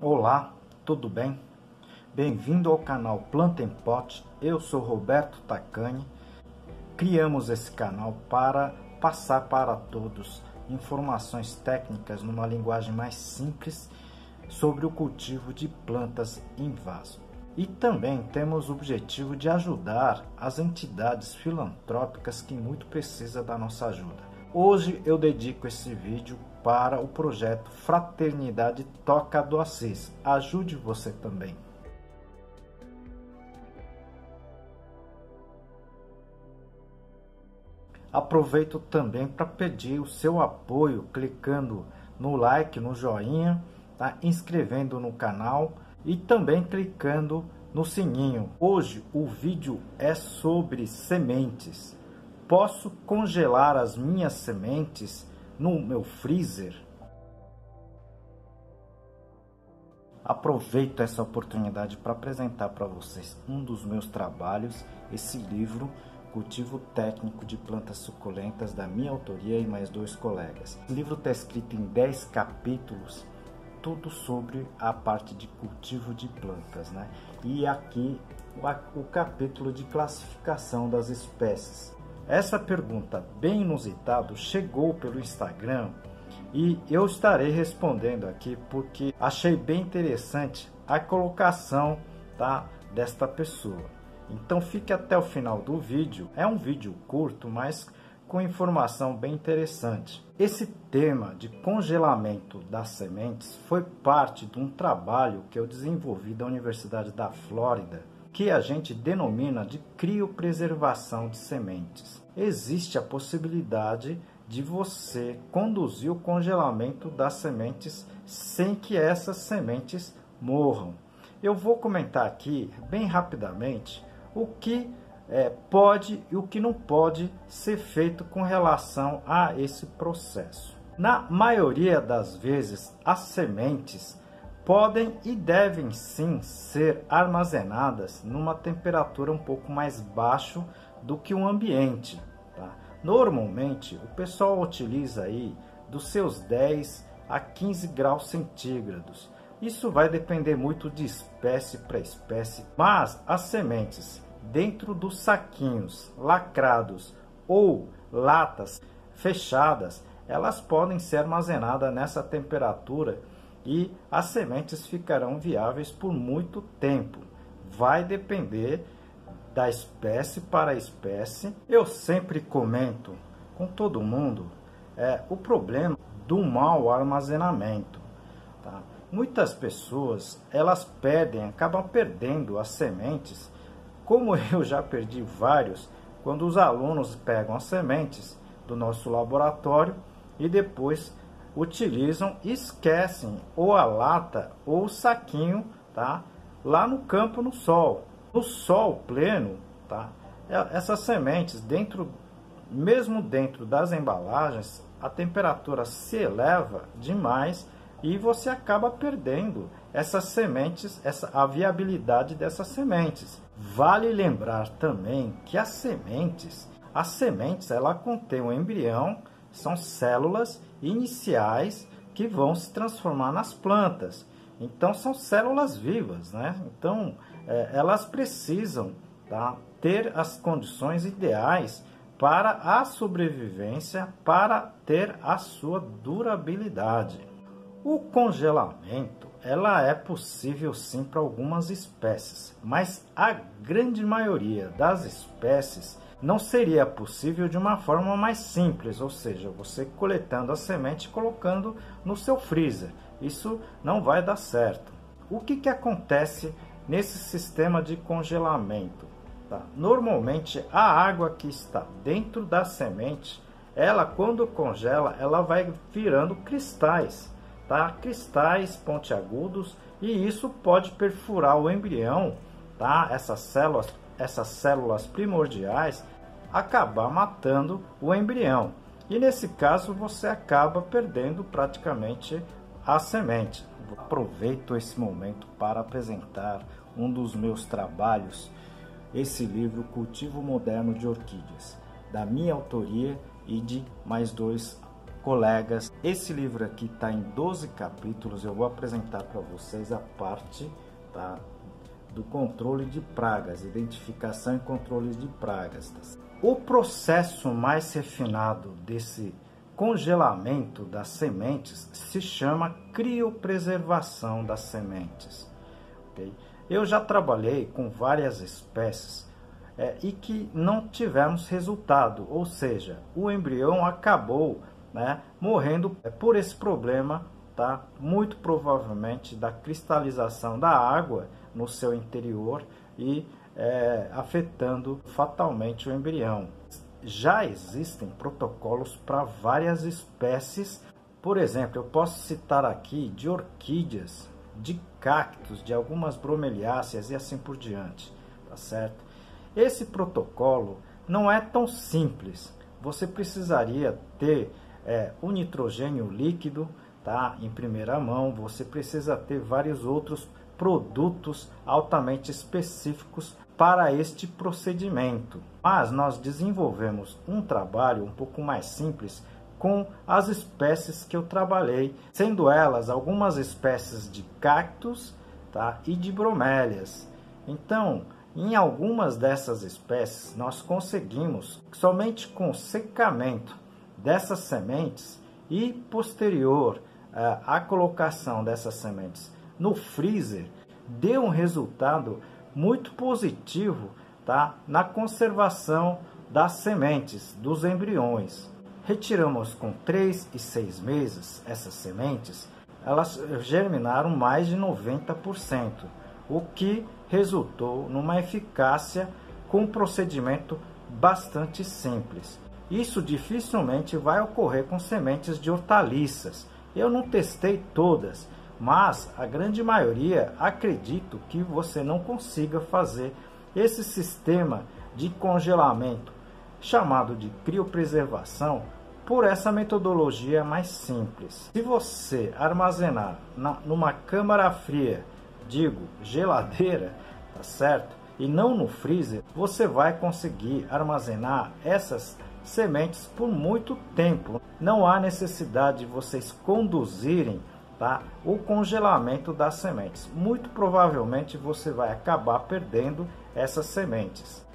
Olá, tudo bem? Bem-vindo ao canal Planta em Pot. Eu sou Roberto Tacani. Criamos esse canal para passar para todos informações técnicas numa linguagem mais simples sobre o cultivo de plantas em vaso. E também temos o objetivo de ajudar as entidades filantrópicas que muito precisam da nossa ajuda. Hoje eu dedico esse vídeo para o projeto Fraternidade Toca do Assis. Ajude você também. Aproveito também para pedir o seu apoio clicando no like, no joinha, tá? Inscrevendo no canal e também clicando no sininho. Hoje o vídeo é sobre sementes. Posso congelar as minhas sementes no meu freezer? Aproveito essa oportunidade para apresentar para vocês um dos meus trabalhos, esse livro Cultivo Técnico de Plantas Suculentas, da minha autoria e mais 2 colegas. O livro está escrito em 10 capítulos, tudo sobre a parte de cultivo de plantas, né? E aqui o capítulo de classificação das espécies. Essa pergunta bem inusitada chegou pelo Instagram e eu estarei respondendo aqui porque achei bem interessante a colocação, tá, desta pessoa. Então fique até o final do vídeo. É um vídeo curto, mas com informação bem interessante. Esse tema de congelamento das sementes foi parte de um trabalho que eu desenvolvi da Universidade da Flórida, que a gente denomina de criopreservação de sementes. Existe a possibilidade de você conduzir o congelamento das sementes sem que essas sementes morram. Eu vou comentar aqui bem rapidamente o que pode e o que não pode ser feito com relação a esse processo. Na maioria das vezes, as sementes podem e devem sim ser armazenadas numa temperatura um pouco mais baixa do que o ambiente. Tá? Normalmente o pessoal utiliza aí dos seus 10 a 15 graus centígrados. Isso vai depender muito de espécie para espécie, mas as sementes dentro dos saquinhos lacrados ou latas fechadas, elas podem ser armazenadas nessa temperatura e as sementes ficarão viáveis por muito tempo. Vai depender da espécie para espécie. Eu sempre comento com todo mundo o problema do mau armazenamento. Tá? Muitas pessoas elas acabam perdendo as sementes, como eu já perdi vários, quando os alunos pegam as sementes do nosso laboratório e depois utilizam e esquecem ou a lata ou o saquinho, tá, lá no campo, no sol pleno, tá? Essas sementes mesmo dentro das embalagens, a temperatura se eleva demais e você acaba perdendo essas sementes, a viabilidade dessas sementes. Vale lembrar também que as sementes ela contém um embrião, são células iniciais que vão se transformar nas plantas. Então são células vivas, né? Então elas precisam, tá, ter as condições ideais para a sobrevivência, para ter a sua durabilidade. O congelamento ela é possível sim para algumas espécies, mas a grande maioria das espécies não seria possível de uma forma mais simples, ou seja, você coletando a semente e colocando no seu freezer. Isso não vai dar certo. O que acontece nesse sistema de congelamento? Tá? Normalmente a água que está dentro da semente, ela quando congela, ela vai virando cristais, tá? Cristais pontiagudos, e isso pode perfurar o embrião, tá? Essas células primordiais, acabar matando o embrião. E nesse caso você acaba perdendo praticamente a semente. Aproveito esse momento para apresentar um dos meus trabalhos, esse livro Cultivo Moderno de Orquídeas, da minha autoria e de mais 2 colegas, esse livro aqui está em 12 capítulos. Eu vou apresentar para vocês a parte, tá, do controle de pragas, identificação e controle de pragas. O processo mais refinado desse congelamento das sementes se chama criopreservação das sementes. Okay? Eu já trabalhei com várias espécies e que não tivemos resultado, ou seja, o embrião acabou, né, morrendo por esse problema, tá? Muito provavelmente da cristalização da água no seu interior e afetando fatalmente o embrião. Já existem protocolos para várias espécies, por exemplo, eu posso citar aqui de orquídeas, de cactos, de algumas bromeliáceas e assim por diante, tá certo? Esse protocolo não é tão simples. Você precisaria ter o nitrogênio líquido, tá, em primeira mão. Você precisa ter vários outros produtos altamente específicos para este procedimento. Mas nós desenvolvemos um trabalho um pouco mais simples com as espécies que eu trabalhei, sendo elas algumas espécies de cactos, tá, e de bromélias. Então, em algumas dessas espécies, nós conseguimos, somente com secamento dessas sementes e posterior à colocação dessas sementes no freezer, deu um resultado muito positivo, tá, na conservação das sementes, dos embriões. Retiramos com 3 e 6 meses essas sementes, elas germinaram mais de 90%, o que resultou numa eficácia com um procedimento bastante simples. Isso dificilmente vai ocorrer com sementes de hortaliças. Eu não testei todas, mas a grande maioria acredito que você não consiga fazer esse sistema de congelamento chamado de criopreservação por essa metodologia mais simples. Se você armazenar numa câmara fria, digo geladeira, tá certo? E não no freezer, você vai conseguir armazenar essas sementes por muito tempo. Não há necessidade de vocês conduzirem, tá, o congelamento das sementes. Muito provavelmente você vai acabar perdendo essas sementes.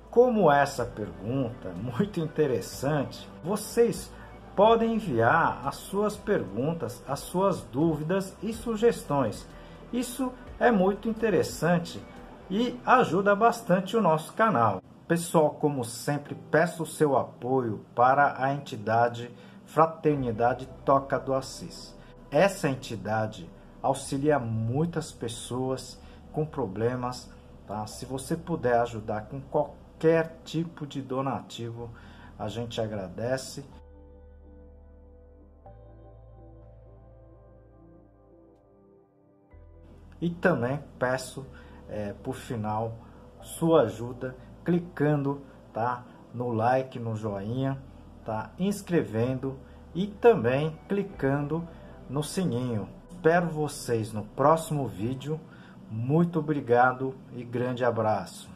Como essa pergunta muito interessante, vocês podem enviar as suas perguntas, as suas dúvidas e sugestões. Isso é muito interessante e ajuda bastante o nosso canal. Pessoal, como sempre, peço o seu apoio para a entidade Fraternidade Toca do Assis. Essa entidade auxilia muitas pessoas com problemas, tá? Se você puder ajudar com qualquer tipo de donativo, a gente agradece. E também peço, por final, sua ajuda clicando, tá, no like, no joinha, tá, inscrevendo e também clicando no sininho. Espero vocês no próximo vídeo. Muito obrigado e grande abraço.